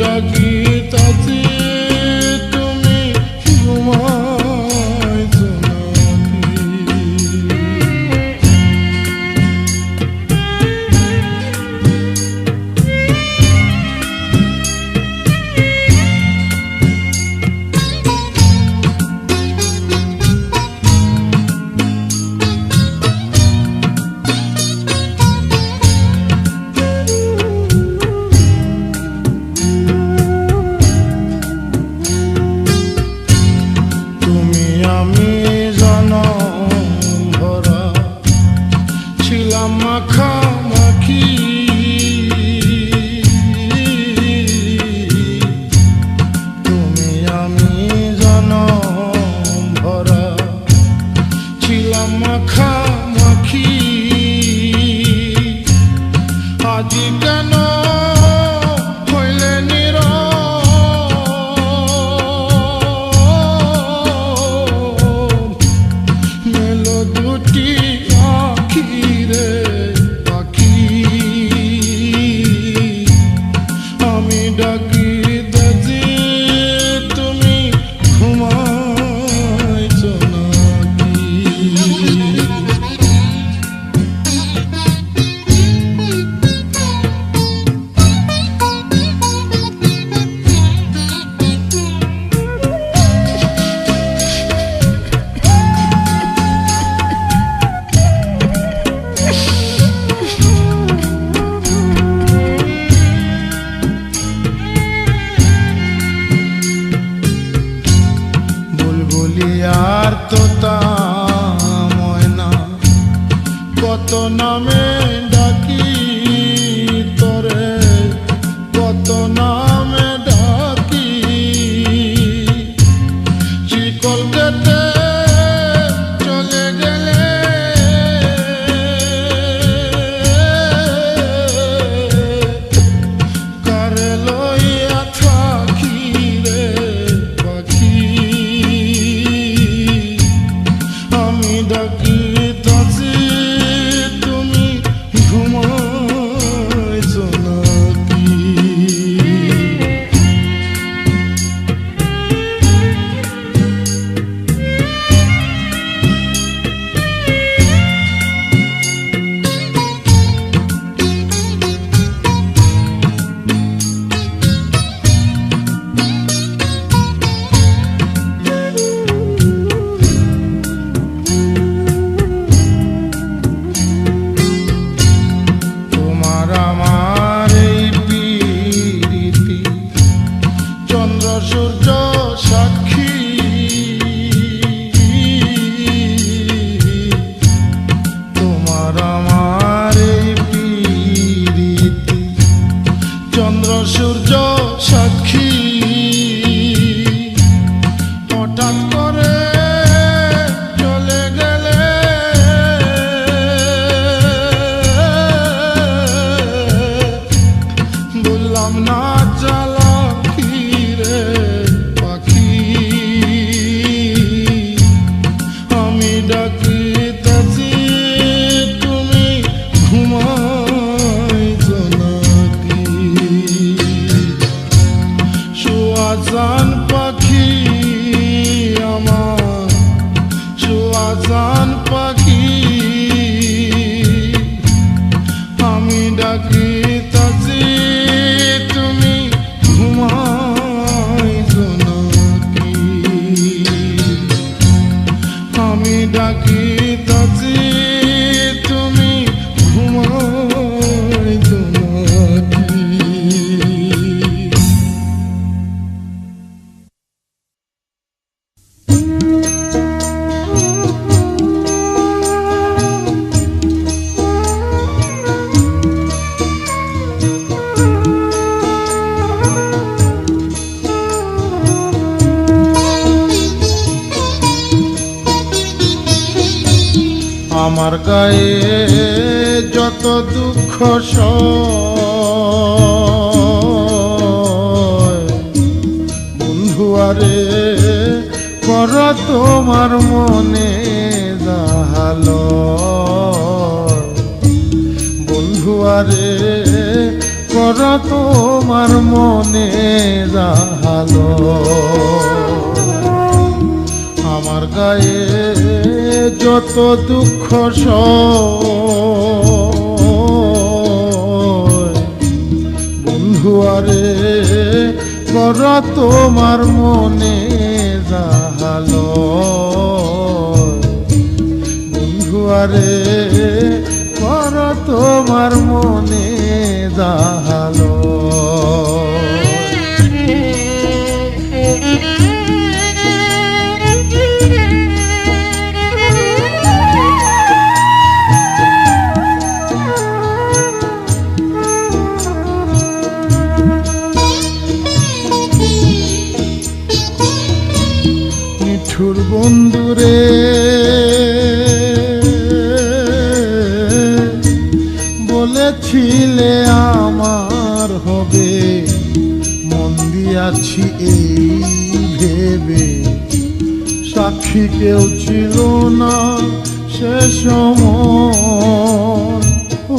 ডাকিতাছি তুমি ঘুমাইছো কত নামে ডাকি তোরে, কত নামে ডাকি, শিকল কেটে চলে গেলে কারে লইয়া থাকি রে পাখি, আমি ডাকি সূর্য সাক্ষী, হঠাৎ করে চলে গেলে বললাম না জ্বালা কি রে পাখি, আমি ডাকিতেছি তুমি ঘুমাইছো নাকি, সুয়াজান পাখি আমার, সুয়াজান পাখি, আমি ডাকিতাছি তুমি ঘুমাইছো নাকি, আমি ডাকিতাছি তুমি ঘুমাইছো নাকি। আমার গায়ে যত দুঃখ সয়, বন্ধু আরে কর তোমার মনে জাহালয়, বন্ধু আরে করা তোমার মনে জাহালো আমার গায়ে যত দুঃখ সয় বন্ধু আরে করা তোমার মনে জাহালো বন্ধু আরে করা তোমার মনে জাহালো নিঠুর বন্ধুরে বলেছিলে আমার হবে মন দিয়াছি এই ভেবে সাক্ষী কেউ ছিল না সে সময় ও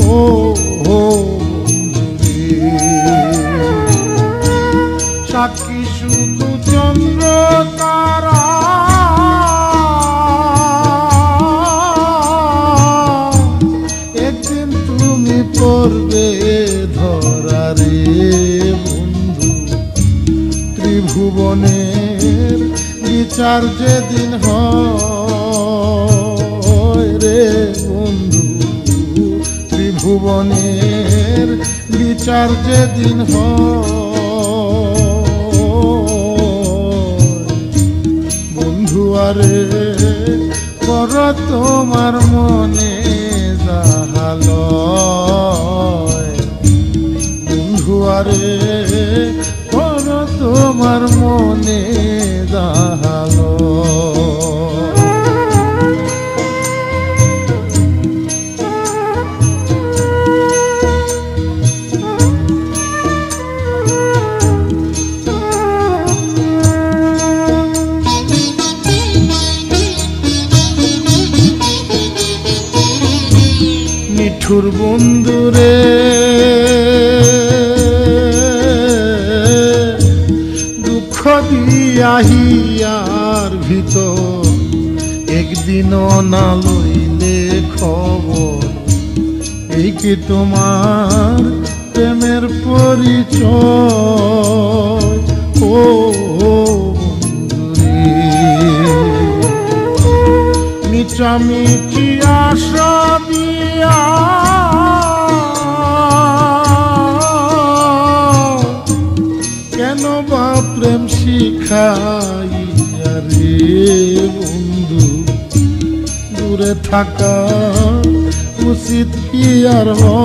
বন্ধুরে সাক্ষী শুধু চন্দ্র তারা একদিন তুমি পড়বে ধরা রে বন্ধু ত্রিভুবনের বিচার যেদিন হয় রে বন্ধু ত্রিভুবনের বিচার যেদিন হয় বন্ধু আরে কর তোমার মনে জাহালো বন্ধু আরে কর তোমার মনে জাহালো নিঠুর বন্ধুরে দুঃখ দিয়াহিয়ার ভিতর একদিনও না লইলে খবর এই কি তোমার প্রেমের পরিচয় ও বন্ধুরে মিছামিছি আশা দিয়া কেন বা প্রেম শিখাইয়া রে বন্ধু দূরে থাকা উচিত কি আর হয়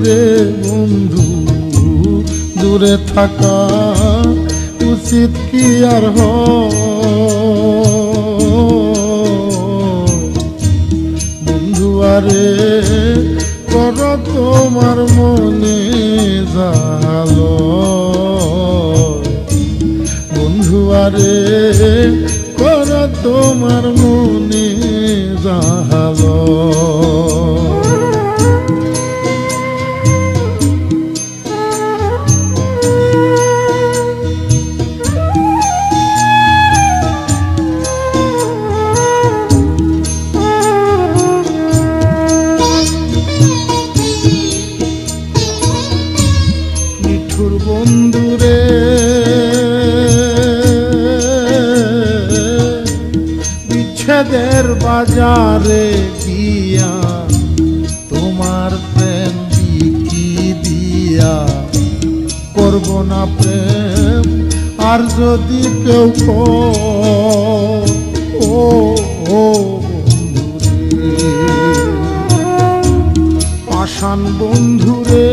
রে বন্ধু দূরে থাকা উচিত কি আর হয় বন্ধু আরে কর তোমার মনে জাহালো বন্ধু আরে কর তোমার মনে জাহালো বন্ধুরে বিচ্ছেদের বাজারে গিয়া তোমার প্রেম বিকি দিয়া করব না প্রেম আর যদি কেউ ও বন্ধুরে পাষাণ বন্ধুরে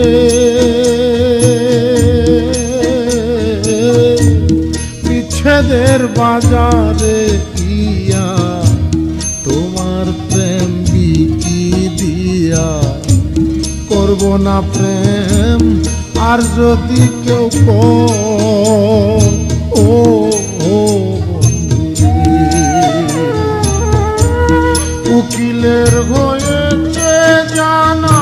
বিচ্ছেদের বাজারে গিয়া তোমার প্রেম বিকি দিয়া করব না প্রেম আর যদি কেউ ও উকিলের হয়েছে জানা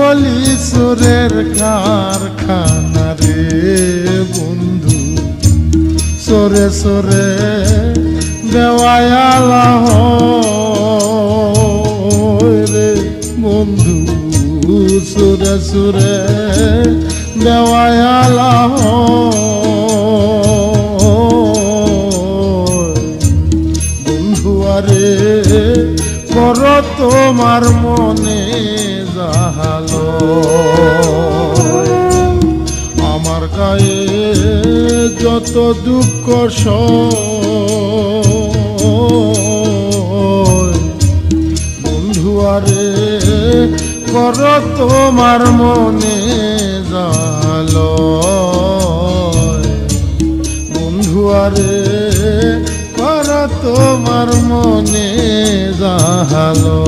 কলি সুরের কারখানা রে বন্ধু, সরে সরে দেওয়ালা রে বন্ধু, সুরে সুরে দেওয়ালা বন্ধু আরে কর তোমার মনে জাহালো, আমার গায়ে যত দুঃখ বন্ধু আরে কর তোমার মনে জাহালো, বন্ধু আরে কর তোমার মনে জাহালো।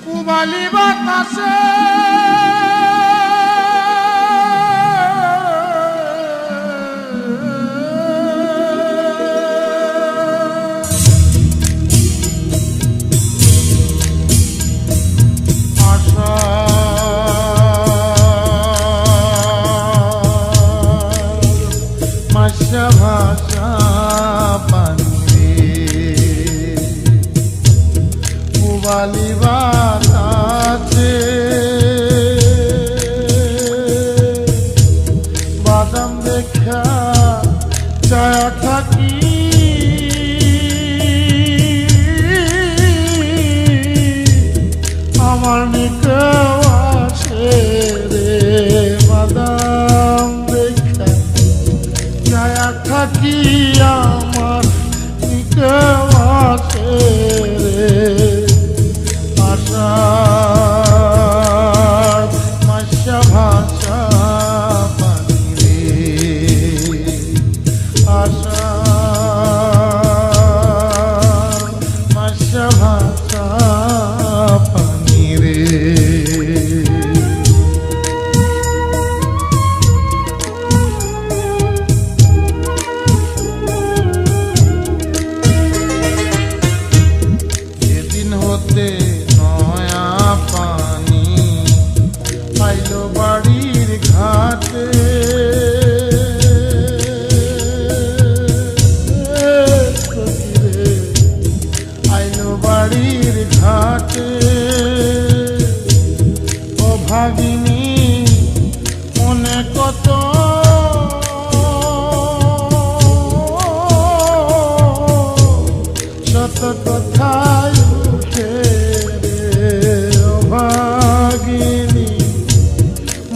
পুবালি বাতাসে আশা মাসা ভাষা পানি পুবালি বাতাসে বাদাম দেখা ছায়া থাকি আমার নিকে আসে রে, বাদাম দেখা ছায়া থাকি আমার নিকে আসে রে, মাসা ভাষা পানি রে, আশা মাসা ভাষা পানি রে। সেদিন হতে নয়া পানি আইলো বাড়ির ঘাটে, আইলো বাড়ির ঘাটে ও ভাগিনী মনে কত শত কথায় উঠে রে, ও ভাগিনী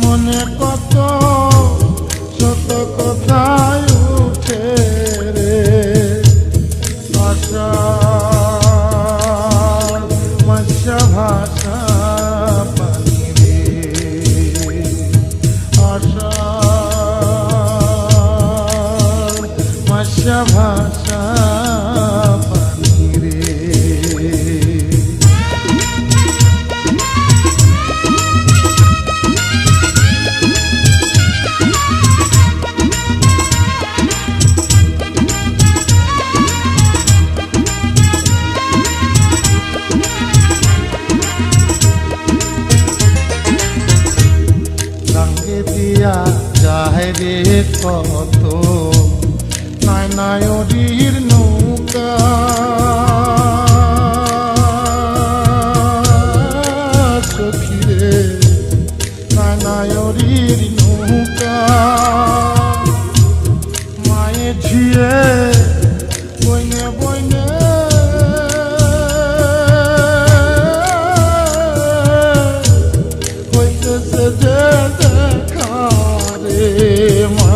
মনে কত শত কথায় উঠে রে, আশা মাসা ভাষা পানি রে, আশা মাসা ভাষা পানি রে। রঙে দিয়া যায় রে কত নায়নায়রীর নৌকা, সখী রে নায়নায়রীর নৌকা, মায়ে ঝিয়ে বইনে বইনে হইতেছে যে দেখা রে, মা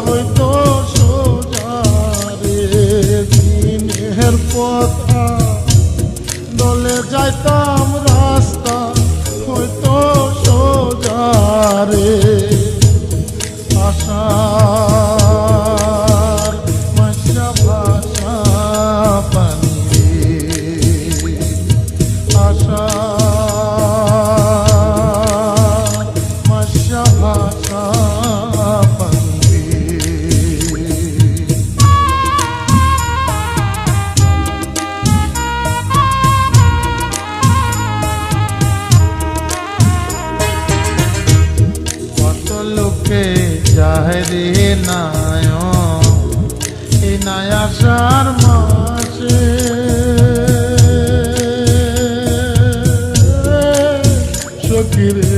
হইতো সোজা রে, দিনের পথা দলে যাইতাম রাস্তা হইতো সোজা রে। আশার মাঝা ভাষা পানি রে, আশার মাঝা ভাষা পানি রে। কত লোকে যায় রে নায়ক এই নায়াসার মাসে, সখী রে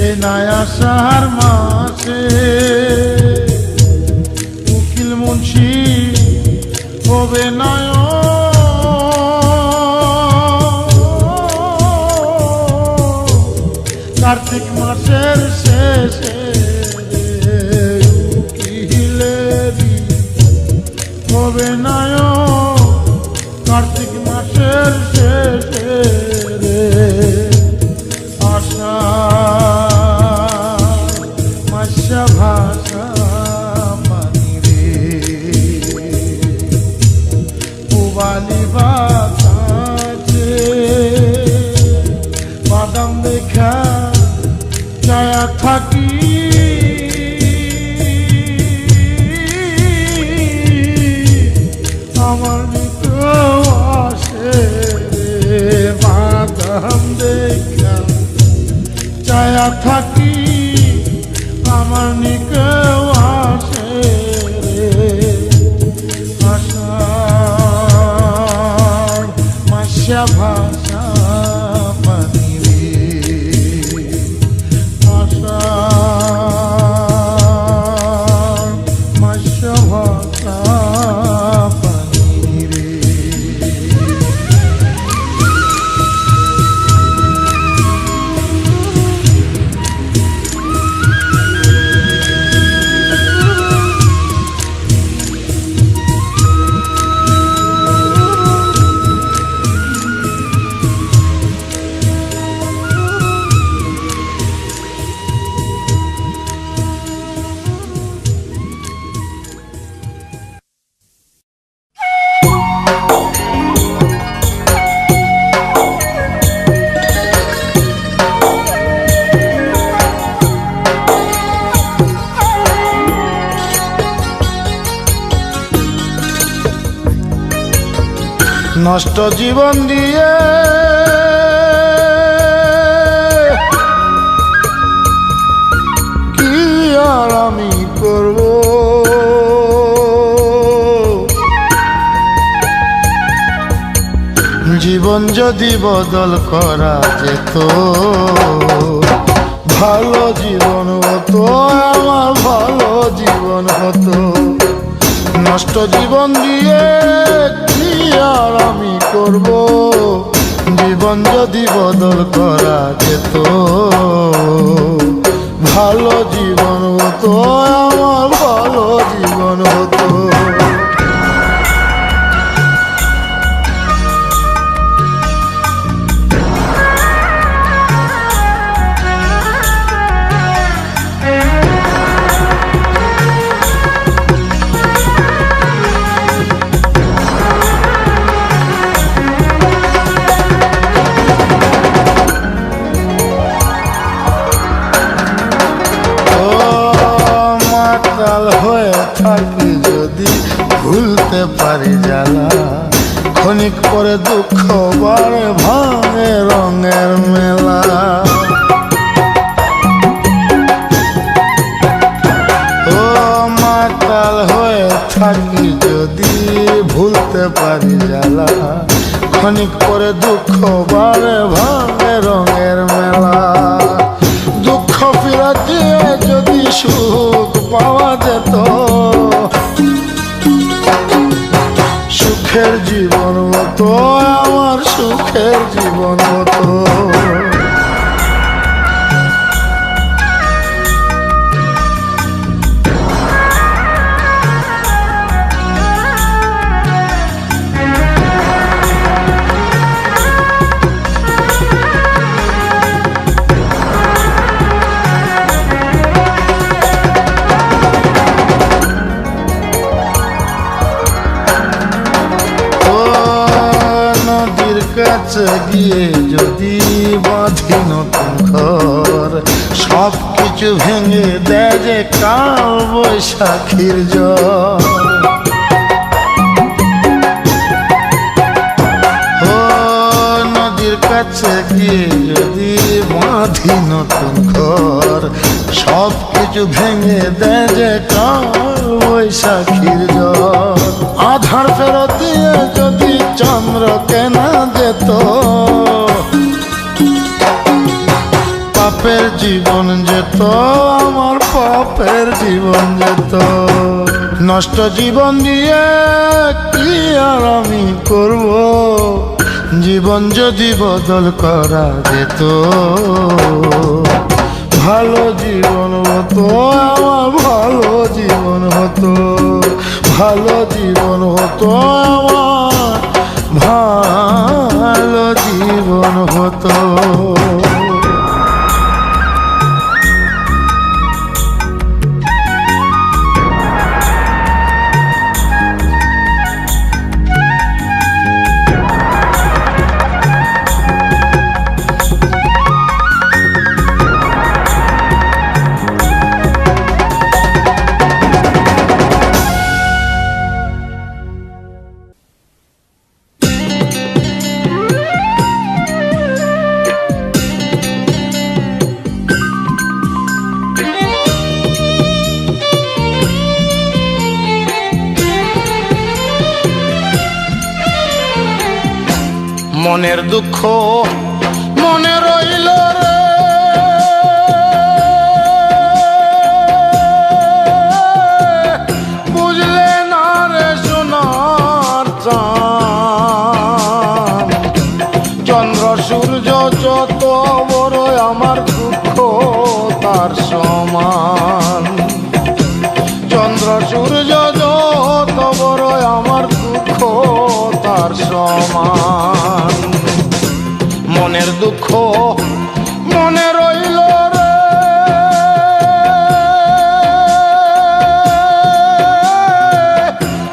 এই নায়াসার মাসে। উকিল মুন্সি হবে নায়ক কার্তিক মাসের শেষে, উকিলেরই হবে নায়ক কার্তিক মাসের শেষে রে। আশা মাসা ভাষা পানি রে, পুবালি বাতাসে বাদাম দেখা ছায়া থাকি। আমার নিকেও আসে রে, বাদাম দেখা ছায়া থাকি। আমার নিকেও আসে রে, আশার মাসা ভাষা পানি রে, আশার মাসা ভাষা পানি রে। নষ্ট জীবন দিয়ে কি আর আমি করব, জীবন যদি বদল করা যেত ভালো জীবন হতো, আমার ভালো জীবন হতো। নষ্ট জীবন দিয়ে কি আর আমি করব, জীবন যদি বদল করা যেত ভালো জীবন হতো, আমার ভালো জীবন হতো। থাকি যদি ভুলতে পারি জ্বালা, ক্ষণিক পরে দুঃখ বাড়ে ভাঙে রঙের মেলা। ও মাতাল হয়ে থাকি যদি ভুলতে পারি জ্বালা, ক্ষণিক পরে দুঃখ বাড়ে ভাঙে রঙের মেলা। দুঃখ ফিরা দিয়ে যদি সুখ পাওয়া যেত, সুখের জীবন হতো, আমার সুখের জীবন হতো। কাছে গিয়ে যদি বাঁধি নতুন ঘর, সব কিছু ভেঙে দেয় যে কাল বৈশাখীর জ্বর। ও নদীর কাছে গিয়ে যদি বাঁধি নতুন ঘর, সব কিছু ভেঙে দেয় যে কাল বৈশাখীর জ্বর। আধার ফেরত দিয়ে যদি চন্দ্র কেনা যেত, পাপের জীবন যেত, আমার পাপের জীবন যেত। নষ্ট জীবন দিয়ে কি আর আমি করব, জীবন যদি বদল করা যেত, ভালো জীবন হতো আমার, ভালো জীবন হতো, ভালো জীবন হতো আমার, ভালো জীবন হতো। মনের দুঃখ মনে রইল রে, বুঝলে না রে সোনার চাঁদ। চন্দ্র সূর্য যত বড় আমার দুঃখ তার সমান। চন্দ্র সূর্য যত বড় আমার দুঃখ তার সমান। মনের দুঃখ মনে রইল রে,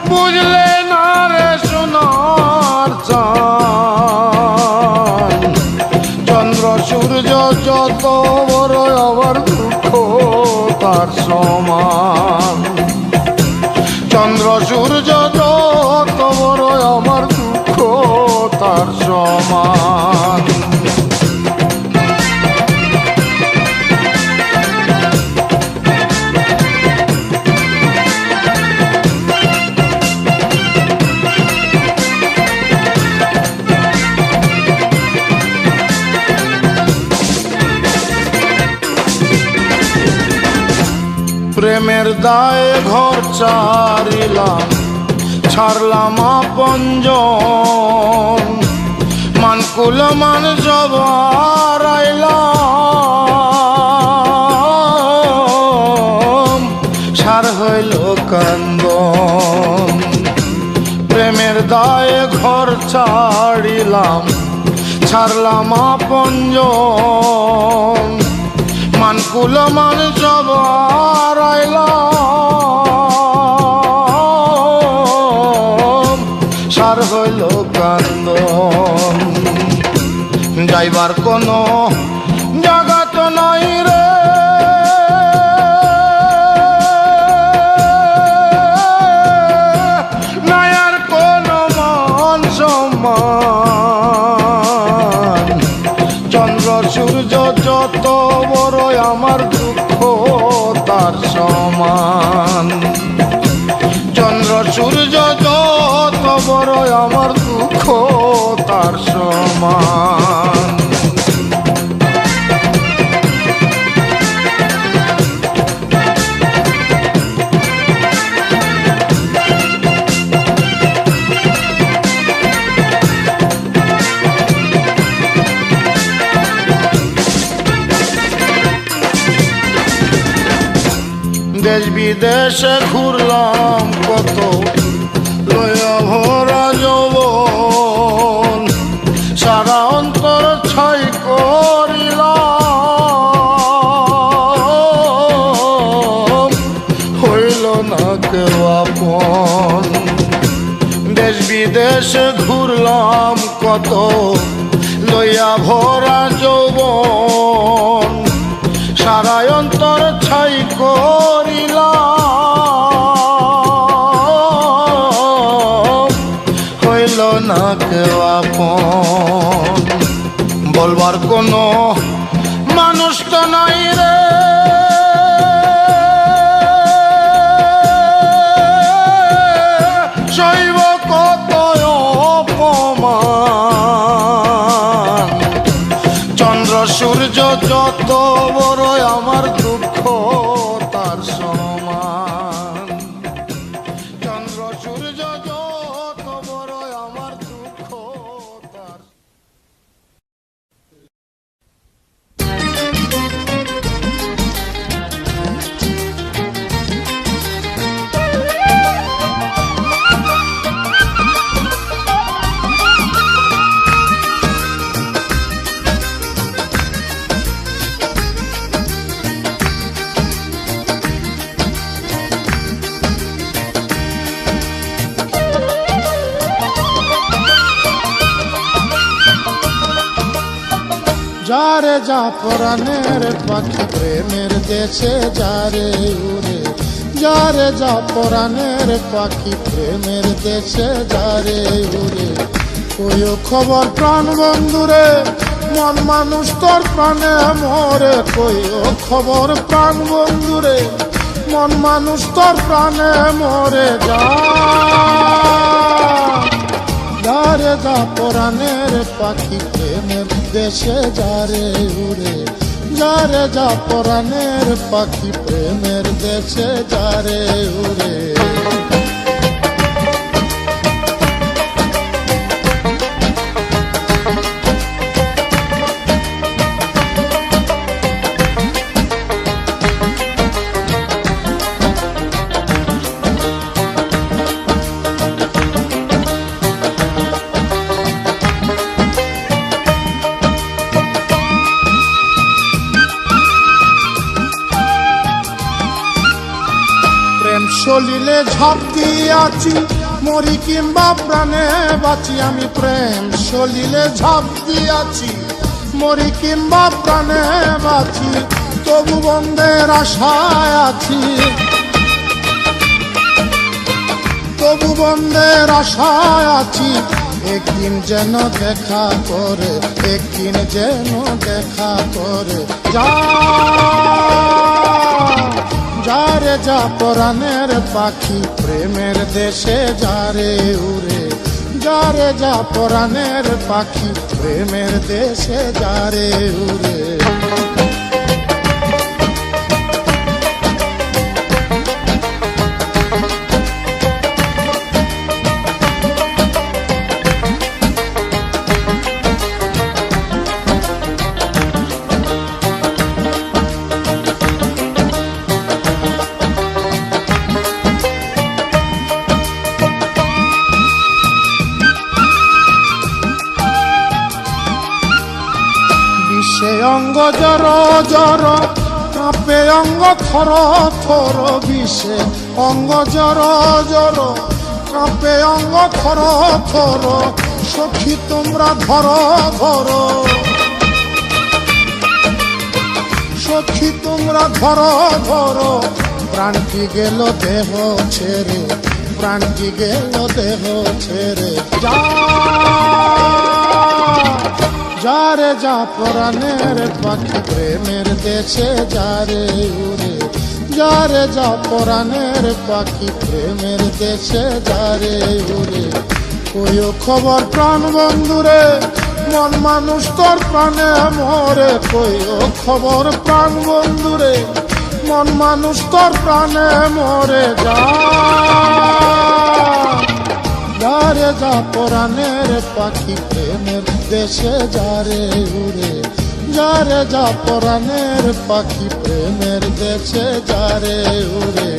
বুঝলে না রে সোনার চাঁদ। চন্দ্র সূর্য যত বড় আমার দুঃখ তার সমান। চন্দ্র সূর্য যত বড় আমার দুঃখ তার সমান। প্রেমের দায়ে ঘর ছাড়িলাম, ছাড়লাম আপনজন, মানকুল মান সব হারাইলাম, সার হইল কান্দন। প্রেমের দায়ে ঘর ছাড়িলাম, ছাড়লাম আপনজন, মানকুল মান সব হারাইলাম, সার হইল কান্দন। যাইবার কোনো জায়গা তো নাই রে, নাই আর কোনো মান সম্মান। চন্দ্র সূর্য যত বড় আমার দুঃখ তার সমান। চন্দ্র সূর্য যত বড় আমার দুঃখ তার সমান। দেশ বিদেশে ঘুরলাম কত, লয়া ভরা যৌবন, সারা অন্তর ছাই করিলাম, হইল না কেউ আপন। দেশ বিদেশে ঘুরলাম কত, কোনো মানুষ তো নাই রে, সইব কত অপমান। চন্দ্র সূর্য যত বড় আমার দুঃখ তার সমান। চন্দ্র সূর্য যত বড় আমার দুঃখ তার। যারে যা পরাণের পাখি প্রেমের দেশে যারে উড়ে, যারে যা পরাণের পাখি প্রেমের দেশে যারে উড়ে। কইও খবর প্রাণ বন্ধুরে, মন মানুষ তোর প্রাণে মরে। কইও খবর প্রাণ বন্ধুরে, মন মানুষ তোর প্রাণে মরে। যারে যা পরাণের পাখি প্রেমের দেশে যারে উড়ে, যারে যা পরাণের পাখি প্রেমের দেশে যারে উড়ে। চলিলে ঝাঁপ দিয়াছি মরি কিংবা প্রাণে বাঁচি আমি। প্রেম চলিলে ঝাঁপ দিয়াছি মরি কিংবা প্রাণে বাঁচি, তবু বন্ধের আশায় আছি। তবু বন্ধের আশায় আছি, একদিন যেন দেখা করে, একদিন যেন দেখা করে। যারে যা পরাণের পাখি প্রেমের দেশে যারে উড়ে, যারে যা পরাণের পাখি প্রেমের দেশে যারে উড়ে। সে অঙ্গ জর জর কাঁপে অঙ্গ থর থর, বিষে অঙ্গ জর জর কাঁপে অঙ্গ থর থর। সখী তোমরা ধর ধর, সখী তোমরা ধর ধর। প্রাণটি গেল দেহ ছেড়ে, প্রাণটি গেল দেহ ছেড়ে। যারে যা পরাণের পাখি প্রেমের দেশে যারে উড়ে, যারে যা পরাণের পাখি প্রেমের দেশে যারে উড়ে। কইও খবর প্রাণ বন্ধুরে, মন মানুষ তোর প্রাণে মরে। কইও খবর প্রাণ বন্ধুরে, মন মানুষ তোর প্রাণে মরে। যারে যা পরাণের পাখি প্রেমের দেশে যারে উড়ে, যারে যা পরাণের পাখি প্রেমের দেশে যারে উড়ে।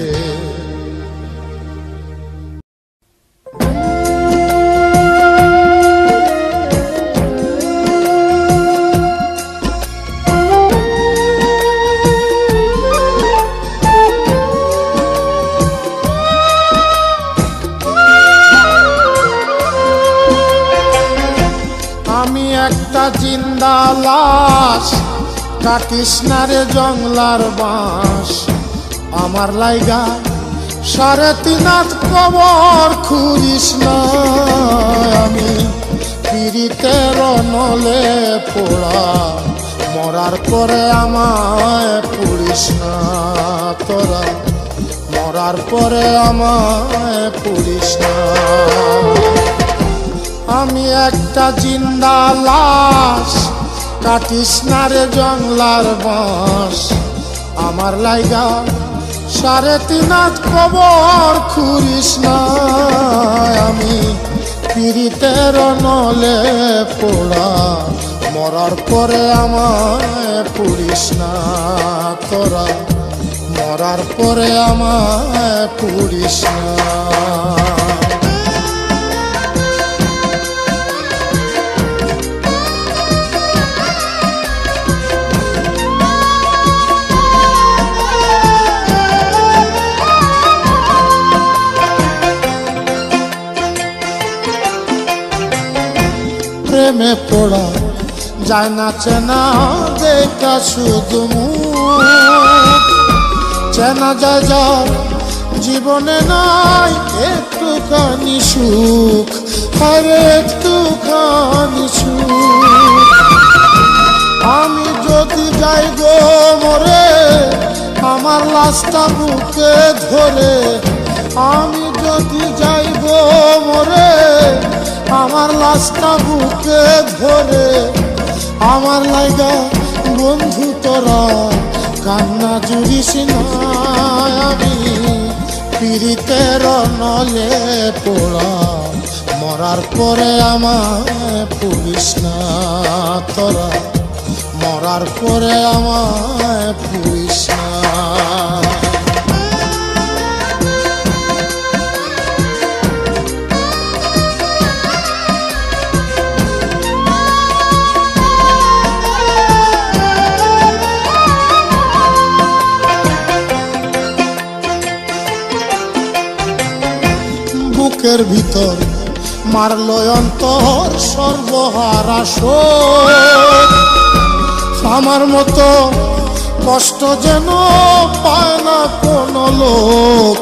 একটা জিন্দা লাশ, কাটিস না রে জংলার বাঁশ। আমার লাইগা 3.5 হাত কবর খুঁজিস না। আমি পিরিতের নলে পোড়া মরার পরে আমায় পুড়িস না তোরা, মরার পরে আমায় পুড়িস না। আমি একটা জিন্দা লাশ, কাটিস না রে জংলার বাঁশ। আমার লাইগা 3.5 হাত কবর খুঁড়িস না। আমি পীড়িতের নলে পোড়া, মরার পরে আমায় পুড়িস না তোরা, মরার পরে আমায় পুড়িস না। প্রেমে পড়া যায় না চেনা দেখা শুধু মুখ, চেনা যায় যার জীবনে নাই একটুখানি সুখ, আরে একটুখানি সুখ। আমি যদি যাই গো মরে আমার লাশটা বুকে ধরে, আমি যদি যাই গো মরে আমার লাশটা বুকে ধরে, আমার লাইগা বন্ধু তোরা কান্না জুড়িস না। আমি পীড়িতের নলে পোড়া, মরার পরে আমায় পুড়িস না তোরা, মরার পরে আমায় পুড়িস না। বুকের ভিতর মারলো অন্তর সর্বহারা শোক, আমার মতো কষ্ট যেন পায় না কোনো লোক,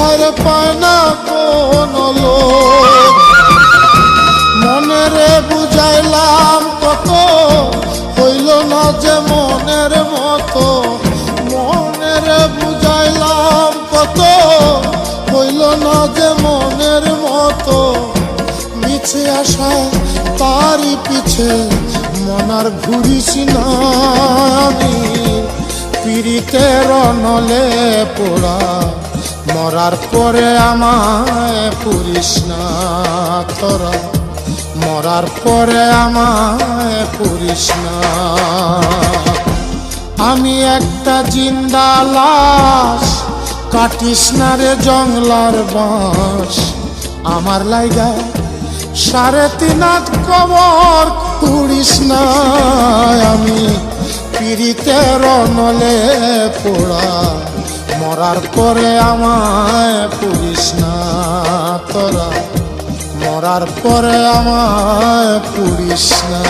আরে পায় না কোনো লোক। মনেরে বুঝাইলাম কত, হইল না যে মনের মতো, মনেরে বুঝাইলাম কত, হইল না যে মনের মতো। মিছে আসা তারই পিছে মনার ঘুরিস না। আমি পীড়িতের নলে পোড়া, মরার পরে আমায় পুড়িস না তোরা, মরার পরে আমায় পুড়িস না। আমি একটা জিন্দা লাশ, কাটিস না রে জংলার বাঁশ। আমার লাইগা 3.5 হাত কবর খুঁড়িস না। আমি পীড়িতের নলে পোড়া, মরার পরে আমায় পুড়িস না তোরা, মরার পরে আমায় পুড়িস না।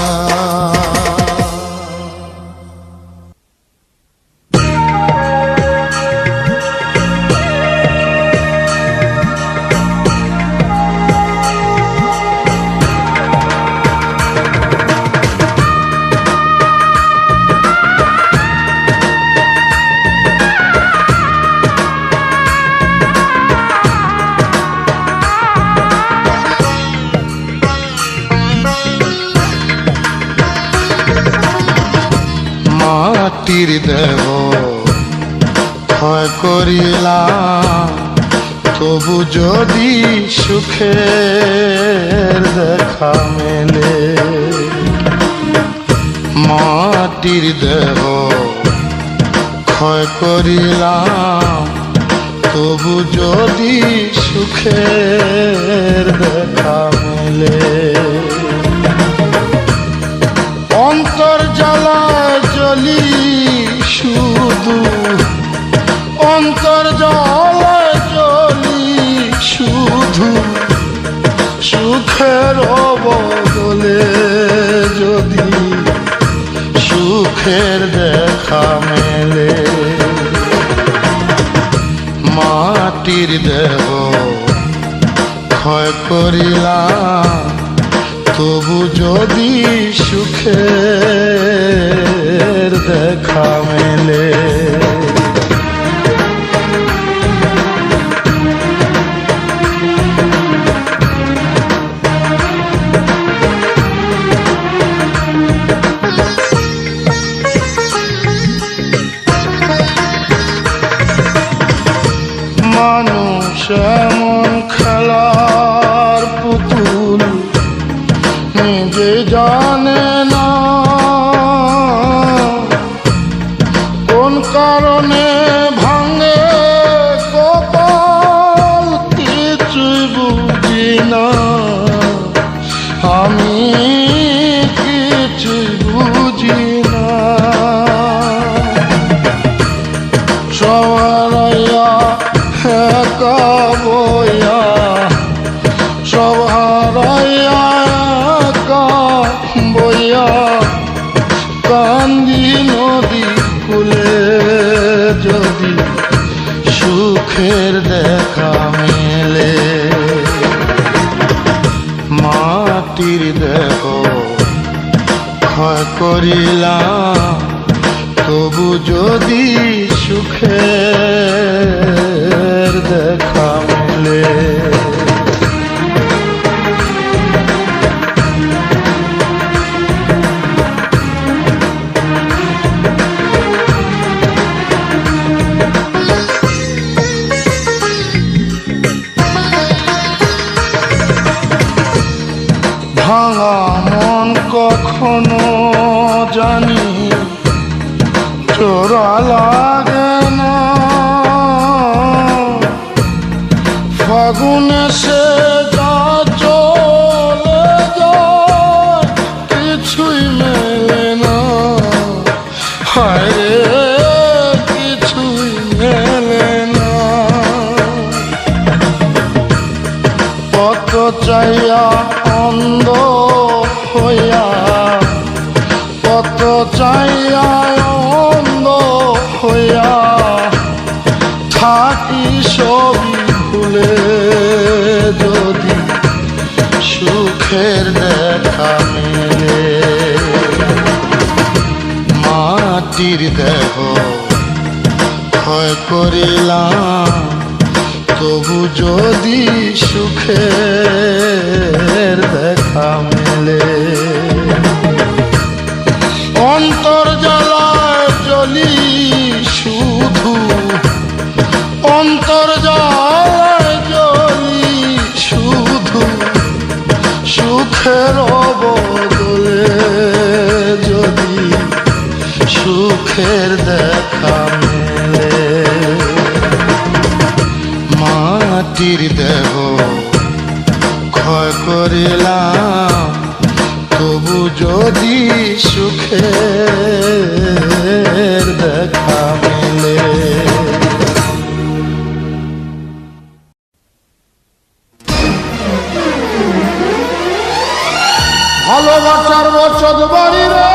মাটির দেহ ক্ষয় করিলাম, তবু যদি সুখের দেখা মেলে। মাটির দেহ ক্ষয় করিলাম, তবু যদি সুখের দেখা মেলে। অন্তর জ্বালায় জ্বলি শুধু, অন্তর জ্বালায় জ্বলি শুধু, সুখের বদলে যদি সুখের দেখা মেলে। মাটির দেহ ক্ষয় করিলাম, তবু যদি সুখের দেখা মেলে। মানুষ এমন খেলার পুতুল, নিজে জানে না কোন কারণে ভাঙে কপাল, কিছুই বুঝি না আমি, কিছুই বুঝি না। সবাইয়া একা বইয়া, সব হারাইয়া একা বইয়া, কান্দি নদী কূলে যদি সুখের দেখা মেলে। মাটির দেহ ক্ষয় করিলাম, তবু যদি সুখের দেখা মেলে। ভাঙা মন কখনো জানি চোরা লাগে না, ফাগুনে সে যা চলে যায় কিছুই মেলে না, হায় রে কিছুই মেলে না। কত চাইয়া অন্ধ হইয়া, কত চাইয়া অন্ধ হইয়া থাকি সবই ভুলে, যদি সুখের দেখা মেলে। মাটির দেহ ক্ষয় করিলাম, তবু যদি সুখের দেখা মেলে। অন্তর জ্বালায় জ্বলি শুধু, অন্তর জ্বালায় জ্বলি শুধু, সুখের বদলে যদি সুখের দেখা মেলে। মাটির দেহ ক্ষয় করিলাম, তবু যদি সুখের দেখা মেলে। ভালোবাসার বসত বাড়ি রে,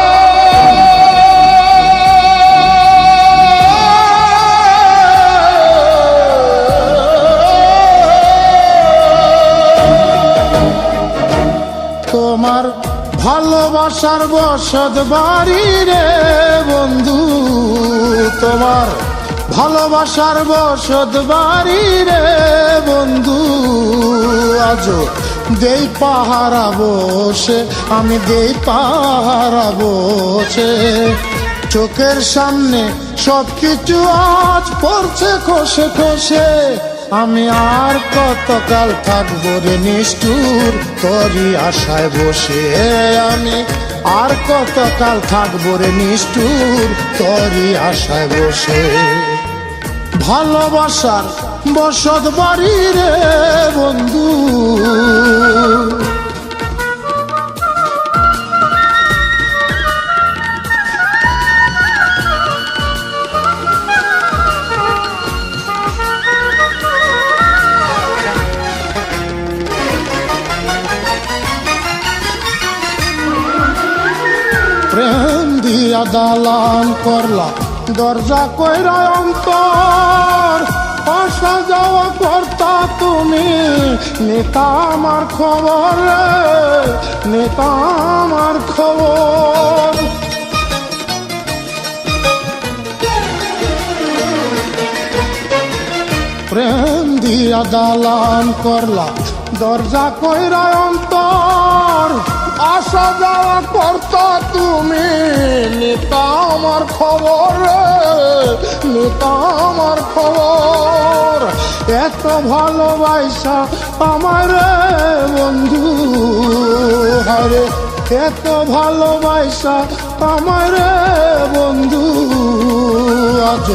তোমার ভালোবাসার বসত বাড়ি রে বন্ধু, তোমার ভালোবাসার বসত বাড়ি রে বন্ধু। আজো দেই পাহারা বসে, আমি দেই পাহারা বসে, চোখের সামনে সবকিছু আজ পড়ছে খসে খসে। আমি আর কতকাল থাকবো রে নিষ্ঠুর তোরই আশায় বসে, আমি আর কতকাল থাকবো রে নিষ্ঠুর তোরই আশায় বসে। ভালোবাসার বসত বাড়ি রে বন্ধু, প্রেম দিয়া দালান করলা, দরজা কইরা অন্তর, আসা যাওয়া করতা তুমি, নেতা আমার খবর রে, নেতা আমার খবর। প্রেম দিয়া দালান করলা, দরজা কইরা অন্তর, আসা যাওয়া করতা তুমি, নিতা আমার খবর, নিতা আমার খবর। এত ভালোবাসা আমার বন্ধু, হারে এত ভালোবাসা আমার বন্ধু, আজ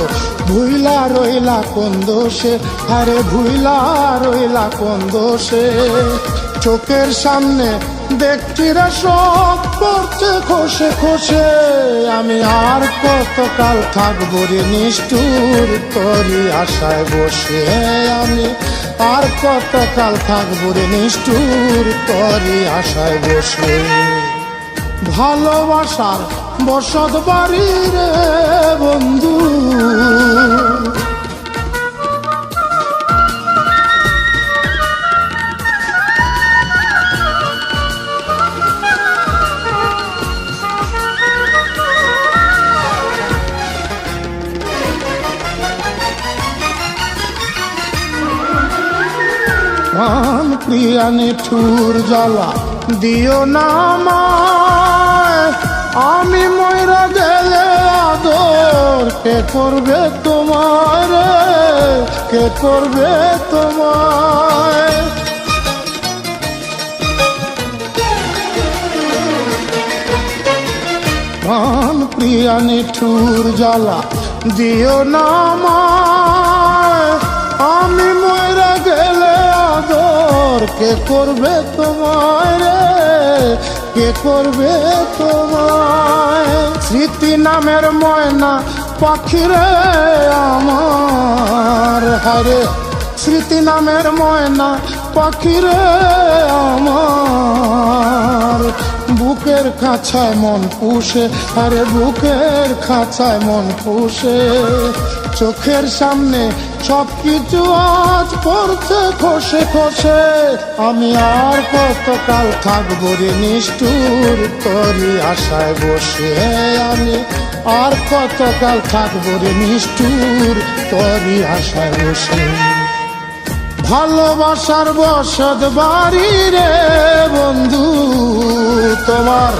ভুইলা রইলা কোন দোষে, আরে ভুইলা রইলা কোন দোষে। চোখের সামনে দেখছি রে সব করছে খসে খসে, আমি আর কতকাল থাকবো রে নিষ্ঠুর তোরই আশায় বসে, আমি আর কতকাল থাকবো রে নিষ্ঠুর তোরই আশায় বসে। ভালোবাসার বসত বাড়ি রে বন্ধু, প্রাণ প্রিয়া নিঠুর জ্বালা দিও না আমায়, আমি ময়রা গেলে আদর কে করবে তোমার, কে করবে তোমায়। প্রাণ প্রিয়া নিঠুর জ্বালা দিও না আমায়, আমি ময়রা গেলে আদর কে করবে তোমায়, কে করবে তোমায়। স্মৃতি নামের ময়না পাখিরে আমার, হারে স্মৃতি নামের ময়না পাখিরে আমার, বুকের খাঁচায় মন পুষে, আরে বুকের খাঁচায় মন পুষে। চোখের সামনে সব কিছু আজ পড়ছে খসে খসে, আমি আর কতকাল থাকবো রে নিষ্ঠুর তোরই আশায় বসে, আমি আর কতকাল থাকবো রে নিষ্ঠুর তোরই আশায় বসে। ভালোবাসার বসত বাড়ি রে বন্ধু তোমার,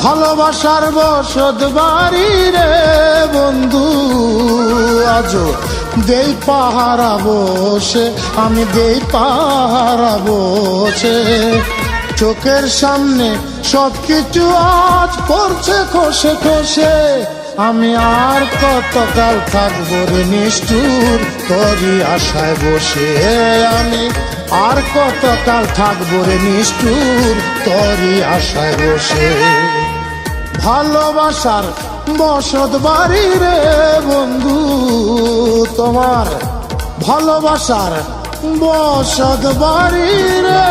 ভালোবাসার বসত বাড়ি রে বন্ধু, আজও দেই পাহারা বসে, আমি দেই পাহারা বসে। চোখের সামনে সব কিছু আজ পড়ছে খসে খসে, আমি আর কতকাল থাকবো রে নিষ্ঠুর তোরই আশায় বসে, আমি আর কতকাল থাকবো রে নিষ্ঠুর তোরই আশায় বসে। ভালোবাসার বসত বাড়ি রে বন্ধু তোমার, ভালোবাসার বসত বাড়ি রে।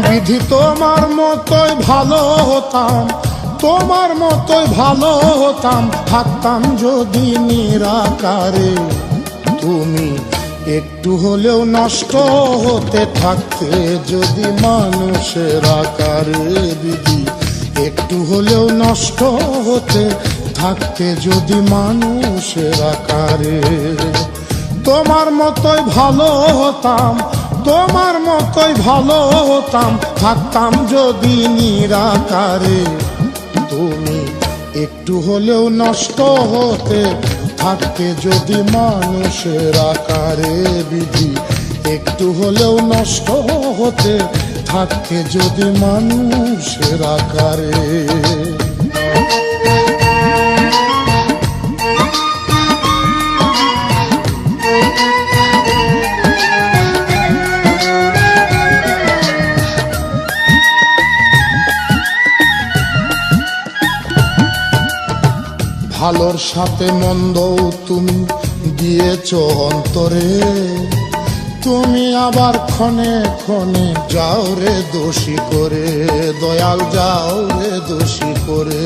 বিধি তোমার মতোই ভালো হতাম, তোমার মতোই ভালো হতাম, থাকতাম যদি নিরাকারে। তুমি একটু হলেও নষ্ট হতে থাকতে যদি মানুষের আকারে, বিধি একটু হলেও নষ্ট হতে থাকতে যদি মানুষের আকারে। তোমার মতোই ভালো হতাম, তোমার মতোই ভালো হতাম, থাকতাম যদি নিরাকারে। তুমি একটু হলেও নষ্ট হতে থাকতে যদি মানুষের আকারে, বিধি একটু হলেও নষ্ট হতে থাকতে যদি মানুষের আকারে। ভালোর সাথে মন্দ তুমি দিয়েছ অন্তরে, তুমি আবার ক্ষণে ক্ষণে যাও রে দোষী করে, দয়াল যাও রে দোষী করে।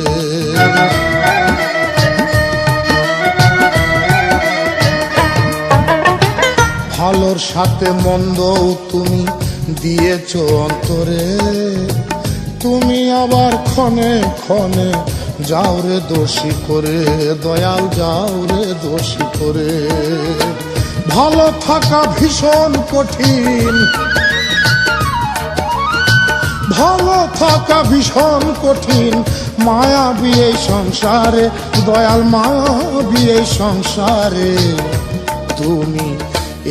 ভালোর সাথে মন্দও তুমি দিয়েছ অন্তরে, তুমি আবার ক্ষণে ক্ষণে যাও রে দোষী করে, দয়াল যাও রে দোষী করে। ভালো থাকা ভীষণ কঠিন, ভালো থাকা ভীষণ কঠিন, মায়াবী এই সংসারে, দয়াল মায়াবী এই সংসারে। তুমি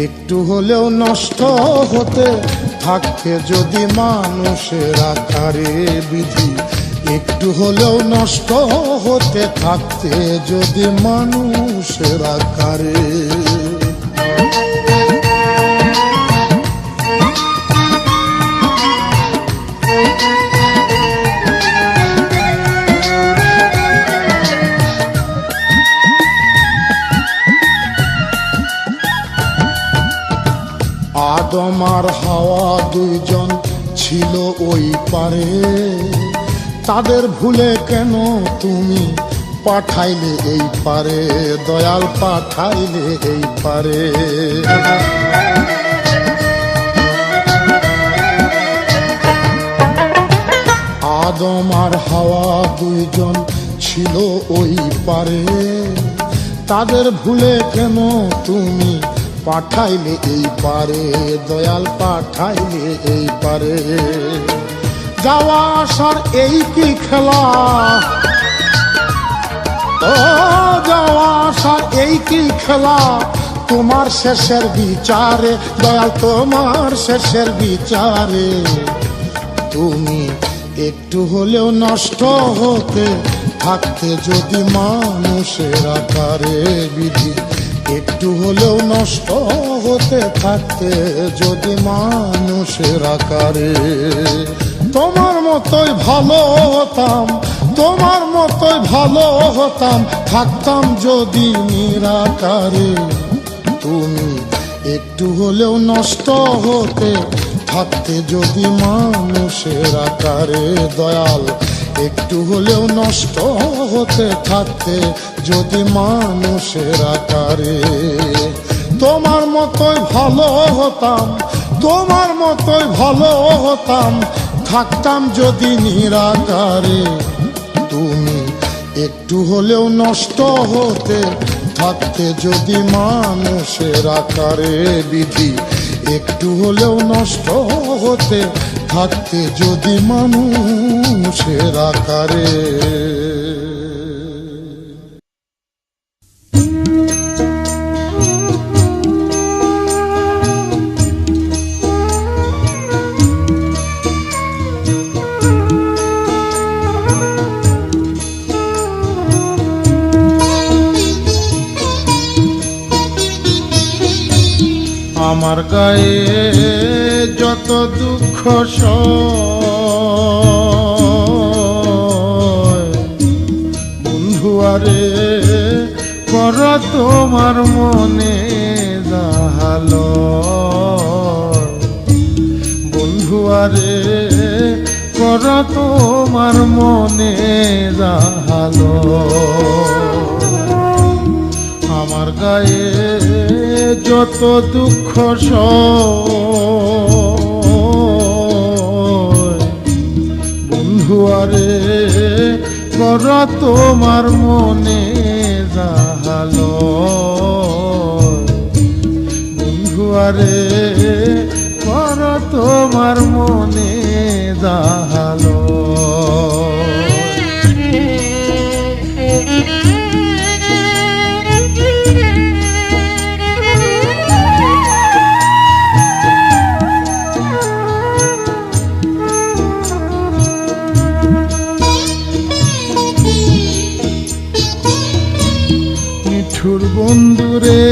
একটু হলেও নষ্ট হতে থাকতে যদি মানুষের আকারে বিধি, একটু হলেও নষ্ট হতে থাকতে যদি মানুষের আকারে। আদম আর হাওয়া দুইজন ছিল ওই পারে, তাদের ভুলে কেন তুমি পাঠাইলে এই পারে, দয়াল পাঠাইলে এই পারে। আদম আর হাওয়া দুইজন ছিল ওই পারে, তাদের ভুলে কেন তুমি পাঠাইলে এই পারে, দয়াল পাঠাইলে এই পারে। যাওয়া আসার এই কি খেলা, ও যাওয়া আসার এই কি খেলা, তোমার শেষের বিচারে, দয়াল তোমার শেষের বিচারে। তুমি একটু হলেও নষ্ট হতে থাকতে যদি মানুষের আকারে বিধি, একটু হলেও নষ্ট হতে থাকতে যদি মানুষের আকারে। তোমার মতোই ভালো হতাম, তোমার মতোই ভালো হতাম, থাকতাম যদি নিরাকারে। তুমি একটু হলেও নষ্ট হতে থাকতে যদি মানুষের আকারে, দয়াল একটু হলেও নষ্ট হতে থাকতে যদি মানুষের আকারে। তোমার মতোই ভালো হতাম, তোমার মতোই ভালো হতাম, থাকতাম যদি নিরাকারে। তুমি একটু হলেও নষ্ট হতে থাকতে যদি মানুষের আকারে বিধি, একটু হলেও নষ্ট হতে থাকতে যদি মানুষের আকারে। আমার গায়ে যত দুঃখ সয়, বন্ধু আরে কর তোমার মনে জাহালো, বন্ধু আরে কর তোমার মনে জাহালো। আমার গায়ে যত দুঃখ সয়, বন্ধু আরে কর তোমার মনে জাহালো, বন্ধু আরে কর তোমার মনে জাহালো। নিঠুর বন্ধুরে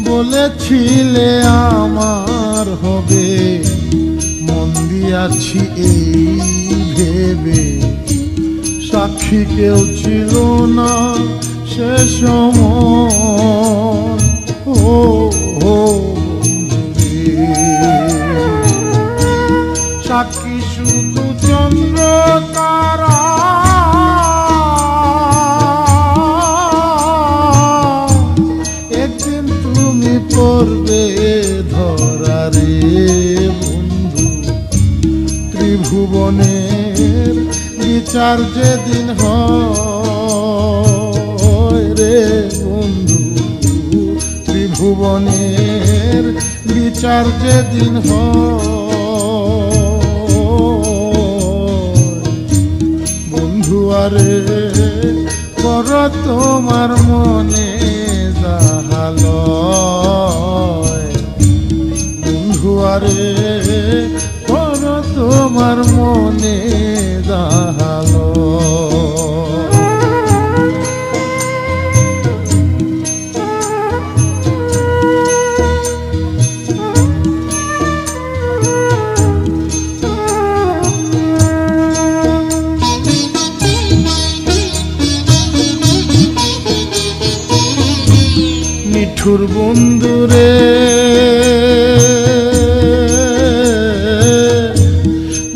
বলেছিলে আমার হবে, মন দিয়াছি এই ভেবে, সাক্ষী কেউ ছিল না সে সময় ও সাক্ষী শুধু চন্দ্র তারা, একদিন তুমি পড়বে ধরা রে বন্ধু। ত্রিভুবনের বিচার যেদিন হয় রে বন্ধু, ত্রিভুবনের বিচার যেদিন হয় বন্ধু আরে কর তোমার মনে যাহালয়, বন্ধু আরে কর তোমার মনে যাহালয়। নিঠুর বন্ধুরে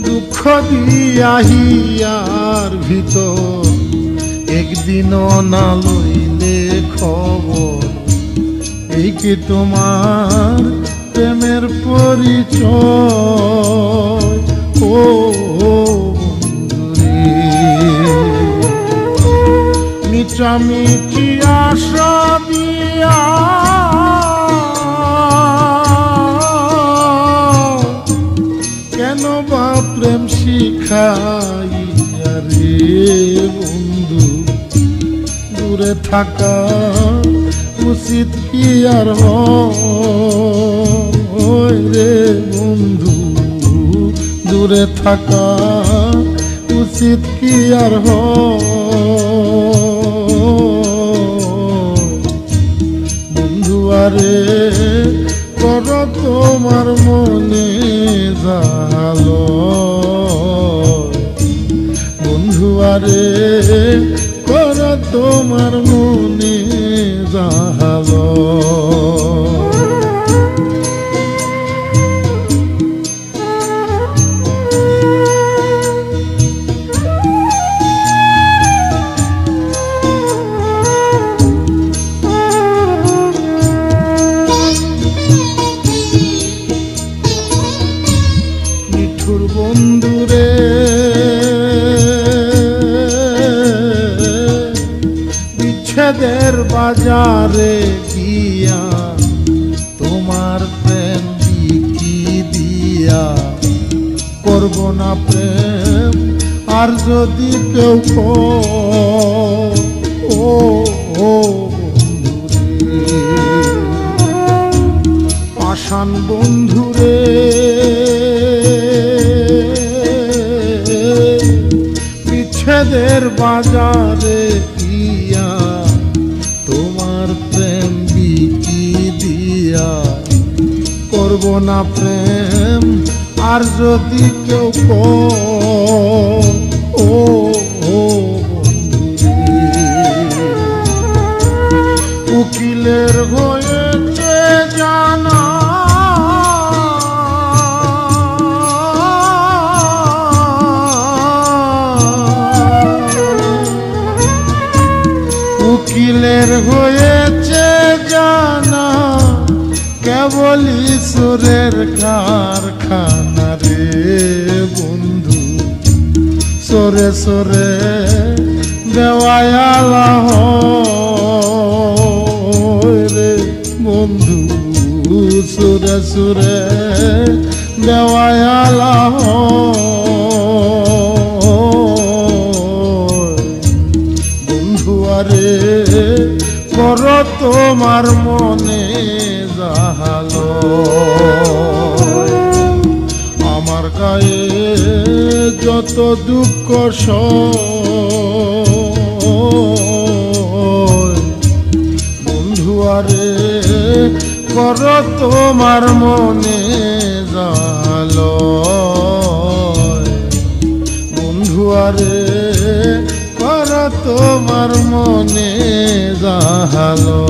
দুঃখ দিয়াহিয়ার ভিতর, একদিনও না লইলে খবর, এই কি তোমার প্রেমের পরিচয় ও বন্ধুরে। মিটামিটি আশা দিয়া কেন বা প্রেম শিখাইয়া রে বন্ধু, দূরে থাকা উচিত কি আর হয় রে বন্ধু, দূরে থাকা উচিত কি আর বন্ধু আরে কর তোমার মনে যাহালয়, বন্ধু আরে কর তোমার মনে যাহালয়। বন্ধুরে বিচ্ছেদের বাজারে গিয়া তোমার প্রেম বিকি দিয়া, করব না প্রেম আর যদি কেউ ও বন্ধুরে, পাষাণ বন্ধুরে বিচ্ছেদের বাজারে গিয়া তোমার প্রেম বিকি দিয়া, করব না প্রেম আর যদি কেউ ও বন্ধুরে। উকিলের হয়েছে জানা উকিলের হয়েছে জানা, কেবল ঈশ্বরের কারখানা রে বন্ধু, সরে সরে দেওয়ালা রে বন্ধু, সুরে সুরে দেওয়ালা বন্ধু আরে কর তোমার মনে যাহালয়, আমার গায়ে যত দুঃখ সয় বন্ধু আরে কর তোমার মনে যাহালয়, বন্ধু আরে কর তোমার মনে জাহালো।